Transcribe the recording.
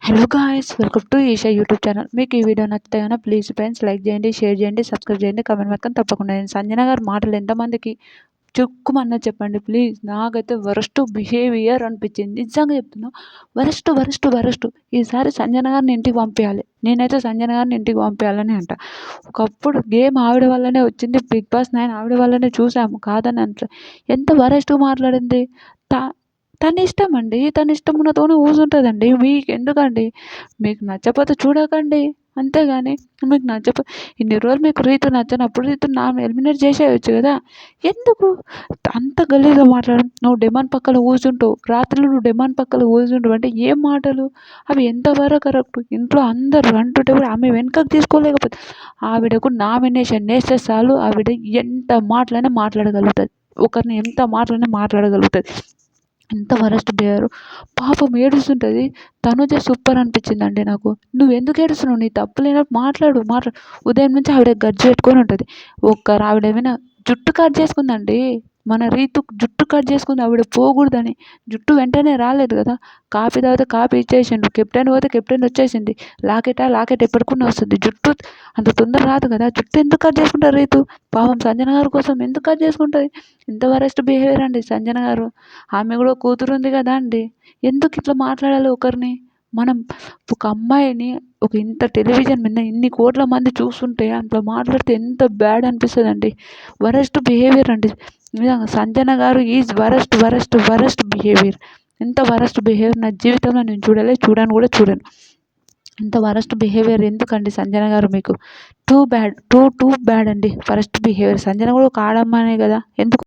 Hello guys, welcome to Eesha YouTube channel. మీకు ఈ video నచ్చితే కనుక ప్లీజ్ ఫ్రెండ్స్ లైక్ చేయండి, షేర్ చేయండి, సబ్స్క్రైబ్ చేయండి, కామెంట్ మాత్రం తప్పకుండా చేయండి. సంజన గారి మాటలు ఎంతమందికి చుక్కుమన్నా చెప్పండి ప్లీజ్. నాకైతే వరస్ట్ బిహేవియర్ అనిపించింది, నిజంగా చెప్తున్నా. Worst worst worst. ఈసారి సంజన గారిని ఇంటికి పంపించాలి. నేనైతే సంజన గారిని ఇంటికి పంపించాలని అంట. ఒకప్పుడు గేమ్ ఆవిడ వల్లనే వచ్చింది, బిగ్ బాస్ 9 ఆవిడ వల్లనే చూసాము, కాదని అంట. ఎంత వరస్ట్గా మాట్లాడింది. తన ఇష్టం అండి, తన ఇష్టం ఉన్నతోనే కూర్చుంటుందండి. మీకు ఎందుకండి? మీకు నచ్చకపోతే చూడకండి, అంతేగాని మీకు నచ్చకపోతే ఇన్ని రోజులు మీకు రీతు నచ్చనప్పుడు రీతు నా ఎలిమినేట్ చేసేయచ్చు కదా. ఎందుకు అంత గలీజ్గా మాట్లాడడం? నువ్వు డెమాన్ పక్కన కూర్చుంటావు, రాత్రులు నువ్వు డెమాన్ పక్కన కూర్చుంటావు అంటే ఏం మాటలు అవి? ఎంతవరకు కరెక్ట్? ఇంట్లో అందరు అంటుంటే కూడా ఆమె వెనుకకు తీసుకోలేకపోతే, ఆవిడకు నామినేషన్ వేస్తే చాలు ఆవిడ ఎంత మాటలైనా మాట్లాడగలుగుతుంది, ఒకరిని ఎంత మాటలైనా మాట్లాడగలుగుతుంది. ఎంత వరస్ట్ బిహేవియర్. పాపం ఏడుస్తుంటుంది. తనుజ సూపర్ అనిపించిందండి నాకు. నువ్వు ఎందుకు ఏడుస్తున్నావు? నీ తప్పు లేనప్పుడు మాట్లాడు. ఉదయం నుంచి ఆవిడ గజ్జి పెట్టుకొని ఉంటుంది. ఆవిడ ఏమైనా జుట్టు కట్ చేసుకుందండి. మన రీతు జుట్టు కట్ చేసుకుంది ఆవిడ పోకూడదని. జుట్టు వెంటనే రాలేదు కదా. కాఫీ తాగితే కాఫీ ఇచ్చేసిండు, కెప్టెన్ పోతే కెప్టెన్ వచ్చేసింది. లాకెట్ ఎప్పటికన్నా వస్తుంది. జుట్టు అంత తొందర రాదు కదా. జుట్టు ఎందుకు కట్ చేసుకుంటారు రీతు? పాపం సంజన గారి కోసం ఎందుకు కట్ చేసుకుంటుంది? ఇంత వరస్ట్ బిహేవియర్ అండి సంజన గారు. ఆమె కూడా కూతురు ఉంది కదా అండి. ఎందుకు ఇట్లా మాట్లాడాలి ఒకరిని? మనం ఒక అమ్మాయిని ఇంత టెలివిజన్ మీద ఇన్ని కోట్ల మంది చూస్తుంటే అట్లా మాట్లాడితే ఎంత బ్యాడ్ అనిపిస్తుందండి. వరస్ట్ బిహేవియర్ అండి నిజంగా. సంజన గారు is worst worst worst behaviour. ఎంత వరస్ట్ బిహేవియర్ నా జీవితంలో నేను చూడను కూడా చూడను. ఇంత వరస్ట్ బిహేవియర్ ఎందుకండి సంజన గారు? మీకు టూ బ్యాడ్, టూ బ్యాడ్ అండి వరస్ట్ బిహేవియర్. సంజన కూడా ఒక ఆడమ్మానే కదా, ఎందుకు